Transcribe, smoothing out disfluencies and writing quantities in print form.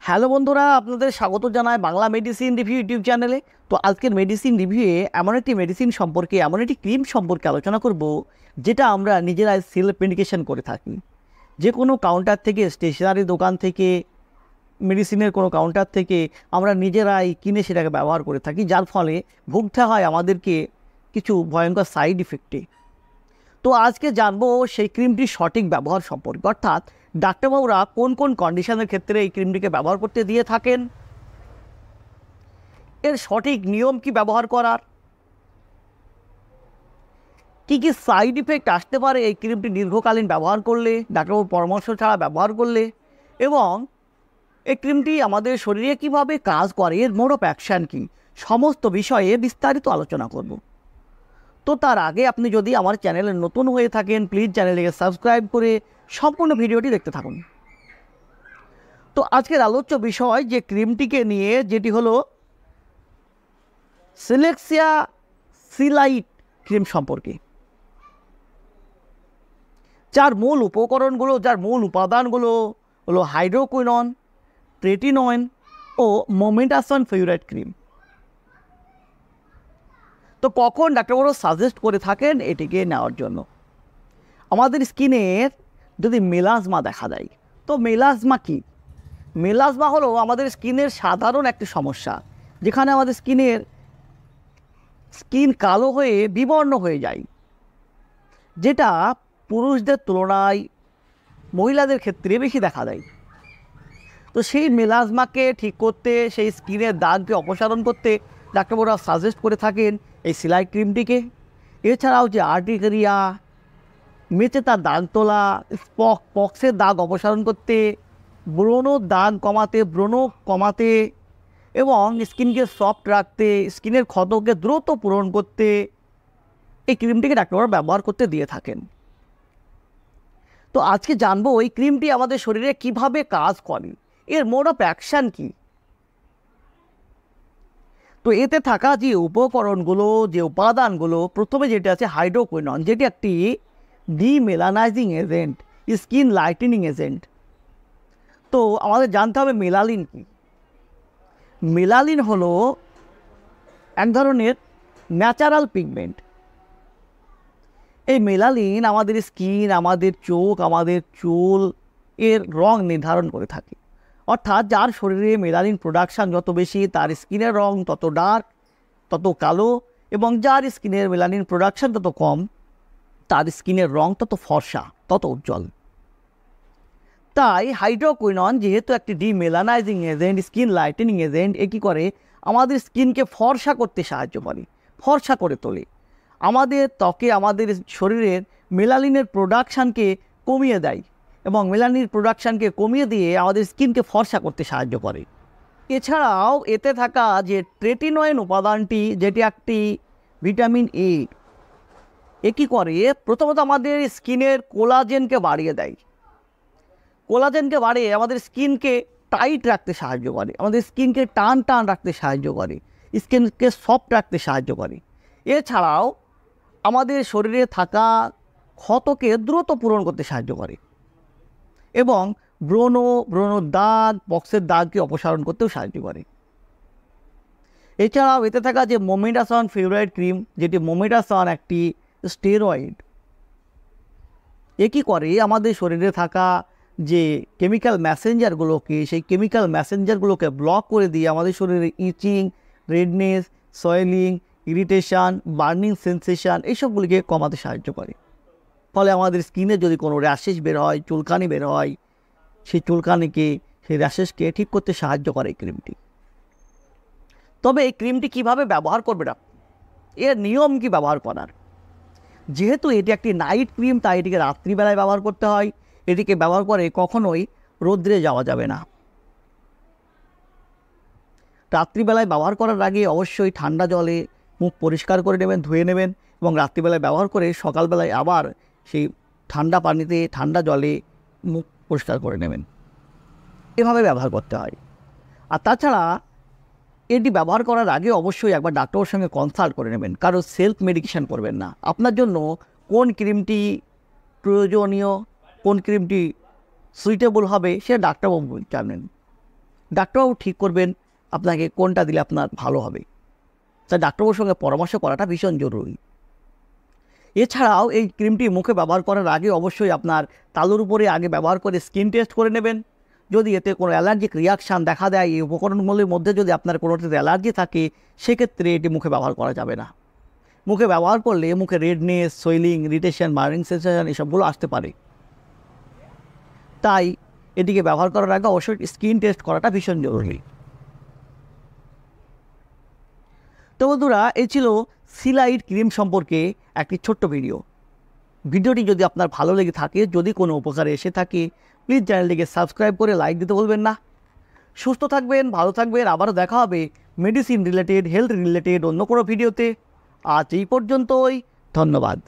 Hello বন্ধুরা, আপনাদের স্বাগত জানাই বাংলা মেডিসিন রিভিউ ইউটিউব চ্যানেলে। তো আজকের মেডিসিন রিভিউয়ে এমন একটি মেডিসিন সম্পর্কে, এমন একটি ক্রিম সম্পর্কে আলোচনা করব যেটা আমরা নিজেরাই সেলফ মেডিকেশন করে থাকি। যে কোনো কাউন্টার থেকে, স্টেশনারি দোকান থেকে, মেডিসিনের কোনো কাউন্টার থেকে আমরা নিজেরাই কিনে সেটাকে ব্যবহার করে থাকি, যার ফলে ভুগতে হয় আমাদেরকে কিছু ভয়ঙ্কর সাইড ইফেক্টে। তো আজকে জানবো সেই ক্রিমটির সঠিক ব্যবহার সম্পর্কে, অর্থাৎ ডাক্তারবাবুরা কোন কোন কন্ডিশনের ক্ষেত্রে এই ক্রিমটিকে ব্যবহার করতে দিয়ে থাকেন, এর সঠিক নিয়ম কি ব্যবহার করার, কী কী সাইড ইফেক্ট আসতে পারে এই ক্রিমটি দীর্ঘকালীন ব্যবহার করলে, ডাক্তারবাবুর পরামর্শ ছাড়া ব্যবহার করলে, এবং এই ক্রিমটি আমাদের শরীরে কিভাবে কাজ করে, এর মোড অফ অ্যাকশান কী, সমস্ত বিষয়ে বিস্তারিত আলোচনা করব। তো তার আগে আপনি যদি আমার চ্যানেলে নতুন হয়ে থাকেন, প্লিজ চ্যানেলটিকে সাবস্ক্রাইব করে সম্পূর্ণ ভিডিওটি দেখতে থাকুন। তো আজকের আলোচ্য বিষয় যে ক্রিমটিকে নিয়ে, যেটি হলো সিলেক্সিয়া সিলাইট ক্রিম সম্পর্কে, যার মূল উপকরণগুলো, যার মূল উপাদানগুলো হলো হাইড্রোকুইনন, ট্রেটিনয়েন ও মোমেন্টাসন ফিউরাইড ক্রিম। তো কখন ডাক্তারবাবু সাজেস্ট করে থাকেন এটিকে নেওয়ার জন্য? আমাদের স্কিনের যদি মেলাজমা দেখা দেয়, তো মেলাজমা কি? মেলাজমা হলো আমাদের স্কিনের সাধারণ একটি সমস্যা, যেখানে আমাদের স্কিন কালো হয়ে বিবর্ণ হয়ে যায়, যেটা পুরুষদের তুলনায় মহিলাদের ক্ষেত্রে বেশি দেখা দেয়। তো সেই মেলাজমাকে ঠিক করতে, সেই স্কিনের দাগকে অপসারণ করতে ডাক্তারবাবুরা সাজেস্ট করে থাকেন এই সিলাই ক্রিমটিকে। এছাড়াও যে আর্টিকেরিয়া, মেচে তার দাগ তোলা, পক্সের দাগ অপসারণ করতে, ব্রণর দাগ কমাতে, ব্রণ কমাতে এবং স্কিনকে সফট রাখতে, স্কিনের ক্ষতকে দ্রুত পূরণ করতে এই ক্রিমটিকে ডাক্তারবাবুরা ব্যবহার করতে দিয়ে থাকেন। তো আজকে জানবো এই ক্রিমটি আমাদের শরীরে কিভাবে কাজ করে, এর মোড অফ অ্যাকশান কী। তো এতে থাকা যে উপকরণগুলো, যে উপাদানগুলো, প্রথমে যেটা আছে হাইড্রোকুইনন, যেটি একটি ডিমেলানাইজিং এজেন্ট, স্কিন লাইটেনিং এজেন্ট। তো আমাদের জানতে হবে মেলালিন কি। মেলালিন হলো এক ধরনের ন্যাচারাল পিগমেন্ট। এই মেলালিন আমাদের স্কিন, আমাদের চোখ, আমাদের চুল এর রং নির্ধারণ করে থাকে। অর্থাৎ যার শরীরে মেলালিন প্রোডাকশান যত বেশি, তার স্কিনের রং তত ডার্ক, তত কালো, এবং যার স্কিনের মেলানিন প্রোডাকশান তত কম, তার স্কিনের রং তত ফর্সা, তত উজ্জ্বল। তাই হাইড্রোকুইনন যেহেতু একটি ডিমেলানাইজিং এজেন্ট, স্কিন লাইটেনিং এজেন্ট, এ কী করে? আমাদের স্কিনকে ফর্সা করতে সাহায্য করে, ফর্সা করে তোলে। আমাদের ত্বকে, আমাদের শরীরের মেলানিনের প্রোডাকশানকে কমিয়ে দেয়, এবং মেলানিন প্রোডাকশানকে কমিয়ে দিয়ে আমাদের স্কিনকে ফর্সা করতে সাহায্য করে। এছাড়াও এতে থাকা যে ট্রেটিনয়েন উপাদানটি, যেটি একটি ভিটামিন এ কী করে? প্রথমত আমাদের স্কিনের কোলাজেনকে বাড়িয়ে দেয়। কোলাজেনকে বাড়িয়ে আমাদের স্কিনকে টাইট রাখতে সাহায্য করে, আমাদের স্কিনকে টান টান রাখতে সাহায্য করে, স্কিনকে সফট রাখতে সাহায্য করে। এছাড়াও আমাদের শরীরে থাকা ক্ষতকে দ্রুত পূরণ করতে সাহায্য করে, এবং ব্রণর দাগ, পক্সের দাগকে অপসারণ করতেও সাহায্য করে। এছাড়াও এতে থাকা যে মোমেন্টাসন ফিউরাইড ক্রিম, যেটি মোমেন্টাসন একটি স্টেরয়েড, এ কী করে? আমাদের শরীরে থাকা যে কেমিক্যাল ম্যাসেঞ্জারগুলোকে, সেই কেমিক্যাল ম্যাসেঞ্জারগুলোকে ব্লক করে দিয়ে আমাদের শরীরে ইচিং, রেডনেস, সয়েলিং, ইরিটেশান, বার্নিং সেন্সেশন এইসবগুলিকে কমাতে সাহায্য করে। ফলে আমাদের স্কিনে যদি কোনো র্যাশেস বের হয়, চুলকানি বের হয়, সেই চুলকানিকে, সেই র্যাশেসকে ঠিক করতে সাহায্য করে এই ক্রিমটি। তবে এই ক্রিমটি কিভাবে ব্যবহার করবে না, এর নিয়ম কি ব্যবহার করার? যেহেতু এটি একটি নাইট ক্রিম, তাই এটিকে রাত্রিবেলায় ব্যবহার করতে হয়। এটিকে ব্যবহার করে কখনোই রোদ্রে যাওয়া যাবে না। রাত্রিবেলায় ব্যবহার করার আগে অবশ্যই ঠান্ডা জলে মুখ পরিষ্কার করে নেবেন, ধুয়ে নেবেন, এবং রাত্রিবেলায় ব্যবহার করে সকালবেলায় আবার সেই ঠান্ডা পানিতে, ঠান্ডা জলে মুখ পরিষ্কার করে নেবেন। এভাবে ব্যবহার করতে হয়। আর তাছাড়া এটি ব্যবহার করার আগে অবশ্যই একবার ডাক্তারের সঙ্গে কনসাল্ট করে নেবেন, কারণ সেলফ মেডিকেশন করবেন না। আপনার জন্য কোন ক্রিমটি প্রয়োজনীয়, কোন ক্রিমটি সুইটেবল হবে, সে ডাক্তারবাবু জানেন। ডাক্তারবাবু ঠিক করবেন আপনাকে কোনটা দিলে আপনার ভালো হবে। তাই ডাক্তারবাবুর সঙ্গে পরামর্শ করাটা ভীষণ জরুরি। এছাড়াও এই ক্রিমটি মুখে ব্যবহার করার আগে অবশ্যই আপনার তালুর উপরে আগে ব্যবহার করে স্কিন টেস্ট করে নেবেন। যদি এতে কোনো অ্যালার্জিক রিয়াকশান দেখা দেয়, এই উপকরণগুলির মধ্যে যদি আপনার কোনোটিতে অ্যালার্জি থাকে, সেক্ষেত্রে এটি মুখে ব্যবহার করা যাবে না। মুখে ব্যবহার করলে মুখে redness, swelling, irritation, burning sensation এসবগুলো আসতে পারে। তাই এটিকে ব্যবহার করার আগে অবশ্যই স্কিন টেস্ট করাটা ভীষণ জরুরি। তো বন্ধুরা, এই ছিল সিলাইট ক্রিম সম্পর্কে একটি ছোট্ট ভিডিও। ভিডিওটি যদি আপনার ভালো লেগে থাকে, যদি কোনো উপকারে এসে থাকে, প্লিজ চ্যানেলটিকে সাবস্ক্রাইব করে লাইক দিতে বলবেন না। সুস্থ থাকবেন, ভালো থাকবেন। আবারও দেখা হবে মেডিসিন রিলেটেড, হেলথ রিলেটেড অন্য কোনো ভিডিওতে। আজ এই পর্যন্তই, ধন্যবাদ।